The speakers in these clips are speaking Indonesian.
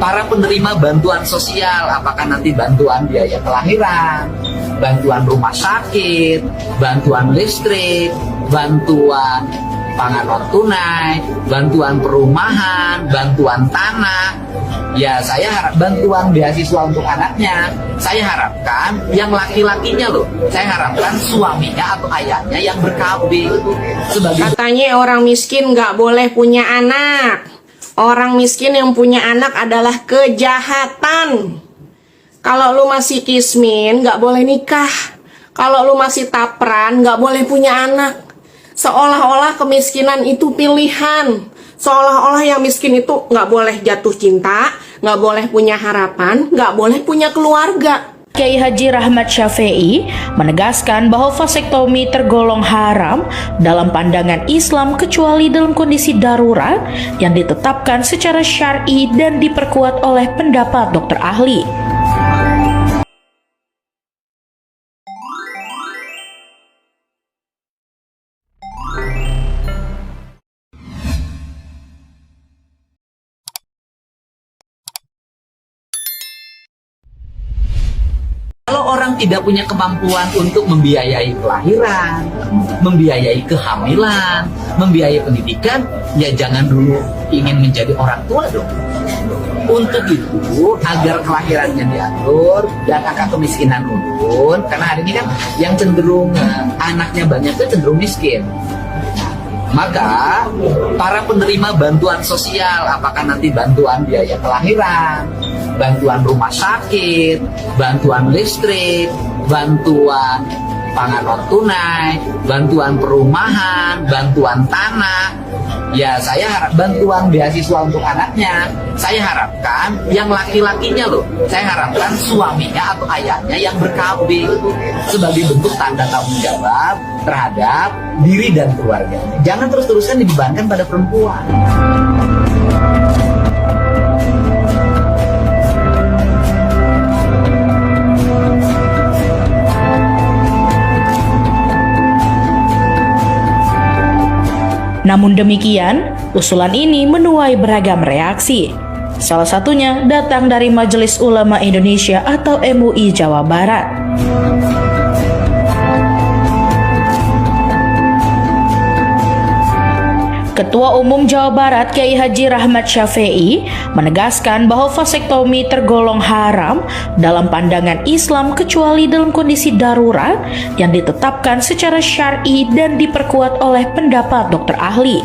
para penerima bantuan sosial, apakah nanti bantuan biaya kelahiran, bantuan rumah sakit, bantuan listrik, bantuan pangan non tunai, bantuan perumahan, bantuan tanah. Ya, saya harap bantuan beasiswa untuk anaknya. Saya harapkan yang laki-lakinya loh. Saya harapkan suaminya atau ayahnya yang ber-KB. Katanya orang miskin nggak boleh punya anak. Orang miskin yang punya anak adalah kejahatan. Kalau lu masih kismin, nggak boleh nikah. Kalau lu masih tapran, nggak boleh punya anak. Seolah-olah kemiskinan itu pilihan. Seolah-olah yang miskin itu nggak boleh jatuh cinta, nggak boleh punya harapan, nggak boleh punya keluarga. Kiai Haji Rahmat Syafei menegaskan bahwa vasektomi tergolong haram dalam pandangan Islam kecuali dalam kondisi darurat yang ditetapkan secara syar'i dan diperkuat oleh pendapat dokter ahli. Kalau orang tidak punya kemampuan untuk membiayai kelahiran, membiayai kehamilan, membiayai pendidikan, ya jangan dulu ingin menjadi orang tua dong. Untuk itu, agar kelahirannya diatur dan angka kemiskinan turun, karena hari ini kan yang cenderung anaknya banyak itu cenderung miskin. Maka para penerima bantuan sosial, apakah nanti bantuan biaya kelahiran, bantuan rumah sakit, bantuan listrik, bantuan pangan non tunai, bantuan perumahan, bantuan tanah. Ya, saya harap bantuan beasiswa untuk anaknya. Saya harapkan yang laki-lakinya loh. Saya harapkan suaminya atau ayahnya yang ber-KB sebagai bentuk tanda tanggung jawab terhadap diri dan keluarganya. Jangan terus-terusan dibebankan pada perempuan. Namun demikian, usulan ini menuai beragam reaksi. Salah satunya datang dari Majelis Ulama Indonesia atau MUI Jawa Barat. Ketua Umum Jawa Barat Kiai Haji Rahmat Syafei menegaskan bahwa vasektomi tergolong haram dalam pandangan Islam kecuali dalam kondisi darurat yang ditetapkan secara syar'i dan diperkuat oleh pendapat dokter ahli.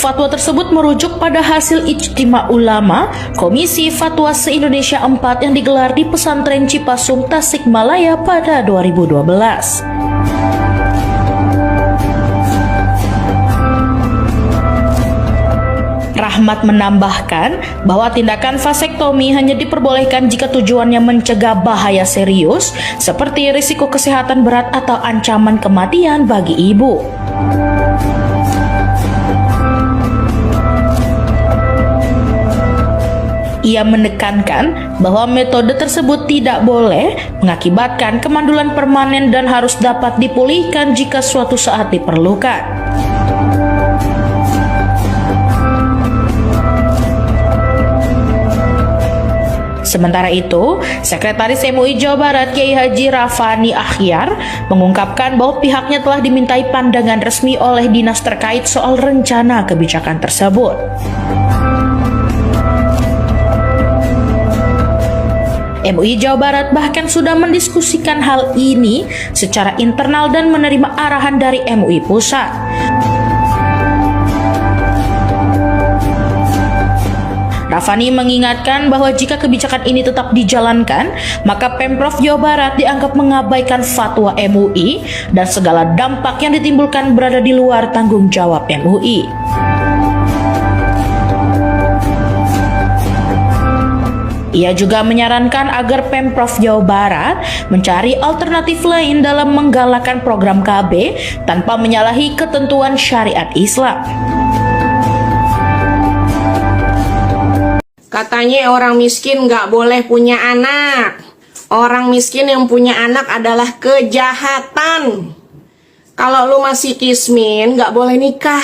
Fatwa tersebut merujuk pada hasil ijtima ulama Komisi Fatwa se-Indonesia 4 yang digelar di Pesantren Cipasung, Tasikmalaya pada 2012. Rahmat menambahkan bahwa tindakan vasektomi hanya diperbolehkan jika tujuannya mencegah bahaya serius seperti risiko kesehatan berat atau ancaman kematian bagi ibu. Ia menekankan bahwa metode tersebut tidak boleh mengakibatkan kemandulan permanen dan harus dapat dipulihkan jika suatu saat diperlukan. Sementara itu, Sekretaris MUI Jawa Barat Kiai Haji Rafani Akhyar mengungkapkan bahwa pihaknya telah dimintai pandangan resmi oleh dinas terkait soal rencana kebijakan tersebut. MUI Jawa Barat bahkan sudah mendiskusikan hal ini secara internal dan menerima arahan dari MUI Pusat. Rafani mengingatkan bahwa jika kebijakan ini tetap dijalankan, maka Pemprov Jawa Barat dianggap mengabaikan fatwa MUI dan segala dampak yang ditimbulkan berada di luar tanggung jawab MUI. Ia juga menyarankan agar Pemprov Jawa Barat mencari alternatif lain dalam menggalakkan program KB tanpa menyalahi ketentuan syariat Islam. Katanya orang miskin nggak boleh punya anak. Orang miskin yang punya anak adalah kejahatan. Kalau lu masih kismin, nggak boleh nikah.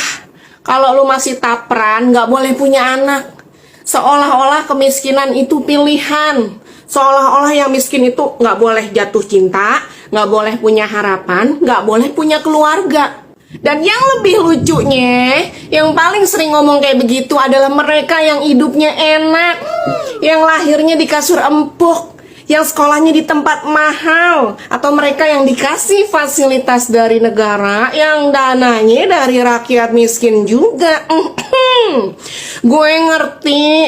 Kalau lu masih tapran, nggak boleh punya anak. Seolah-olah kemiskinan itu pilihan. Seolah-olah yang miskin itu nggak boleh jatuh cinta, nggak boleh punya harapan, nggak boleh punya keluarga. Dan yang lebih lucunya, yang paling sering ngomong kayak begitu adalah mereka yang hidupnya enak, yang lahirnya di kasur empuk, yang sekolahnya di tempat mahal, atau mereka yang dikasih fasilitas dari negara, yang dananya dari rakyat miskin juga. Gue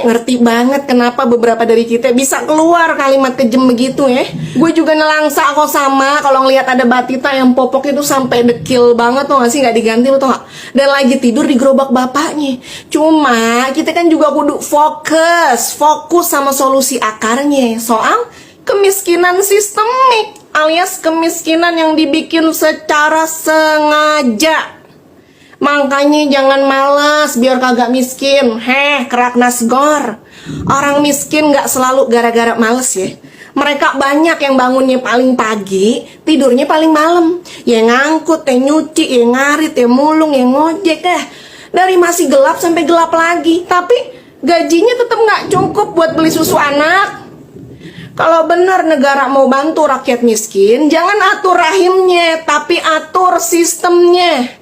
ngerti banget kenapa beberapa dari kita bisa keluar kalimat kejem begitu ya. Gue juga nelangsa kok sama kalau ngelihat ada batita yang popok itu sampai dekil banget tuh gak sih, nggak diganti lo tuh gak? Dan lagi tidur di gerobak bapaknya. Cuma kita kan juga kudu fokus sama solusi akarnya, soal kemiskinan sistemik alias kemiskinan yang dibikin secara sengaja. Makanya jangan malas biar kagak miskin. Kerak nasgor. Orang miskin gak selalu gara-gara males ya. Mereka banyak yang bangunnya paling pagi, tidurnya paling malam. Ya ngangkut, ya nyuci, ya ngarit, ya mulung, ya ngojek dari masih gelap sampai gelap lagi. Tapi gajinya tetap gak cukup buat beli susu anak. Kalau benar negara mau bantu rakyat miskin, jangan atur rahimnya, tapi atur sistemnya.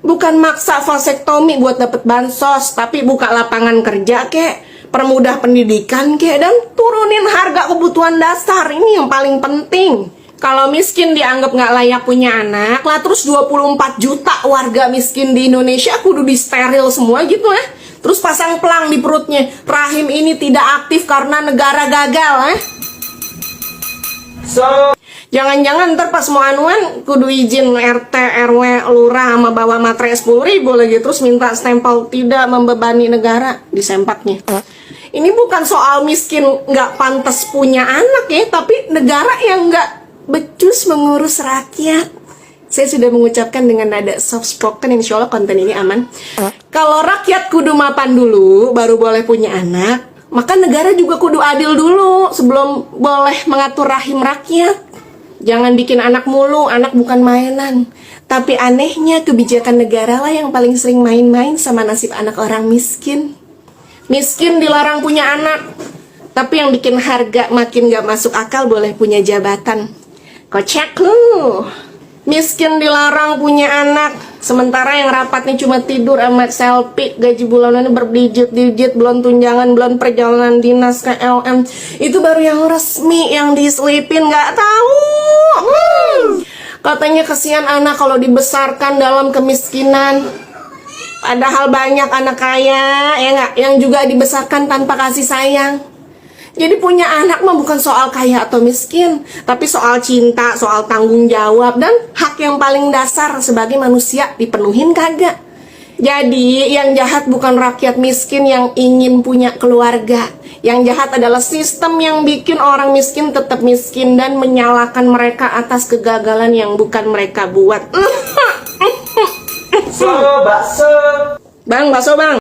Bukan maksa vasektomi buat dapet bansos, tapi buka lapangan kerja kek, permudah pendidikan kek, dan turunin harga kebutuhan dasar. Ini yang paling penting. Kalau miskin dianggap nggak layak punya anak, lah terus 24 juta warga miskin di Indonesia kudu di steril semua gitu ya. Terus pasang pelang di perutnya, rahim ini tidak aktif karena negara gagal Jangan-jangan ntar pas mau anuan kudu izin RT, RW, lurah sama bawa materai 10.000 lagi. Terus minta stempel tidak membebani negara di sempaknya. Ini bukan soal miskin nggak pantas punya anak ya, tapi negara yang nggak becus mengurus rakyat. Saya sudah mengucapkan dengan nada soft spoken, insya Allah konten ini aman. Kalau rakyat kudu mapan dulu, baru boleh punya anak, maka negara juga kudu adil dulu sebelum boleh mengatur rahim rakyat. Jangan bikin anak mulu, anak bukan mainan. Tapi anehnya kebijakan negara lah yang paling sering main-main sama nasib anak orang miskin. Miskin dilarang punya anak, tapi yang bikin harga makin gak masuk akal boleh punya jabatan. Kocak lu. Miskin dilarang punya anak, sementara yang rapatnya cuma tidur sama selfie, gaji bulanannya berdijit-dijit, belum tunjangan, belum perjalanan dinas KLM. Itu baru yang resmi, yang diselipin gak tahu. Katanya kesian anak kalau dibesarkan dalam kemiskinan. Padahal banyak anak kaya ya gak, yang juga dibesarkan tanpa kasih sayang. Jadi punya anak mah bukan soal kaya atau miskin, tapi soal cinta, soal tanggung jawab, dan hak yang paling dasar sebagai manusia dipenuhin kagak. Jadi yang jahat bukan rakyat miskin yang ingin punya keluarga. Yang jahat adalah sistem yang bikin orang miskin tetap miskin dan menyalahkan mereka atas kegagalan yang bukan mereka buat. Bang, bakso bang.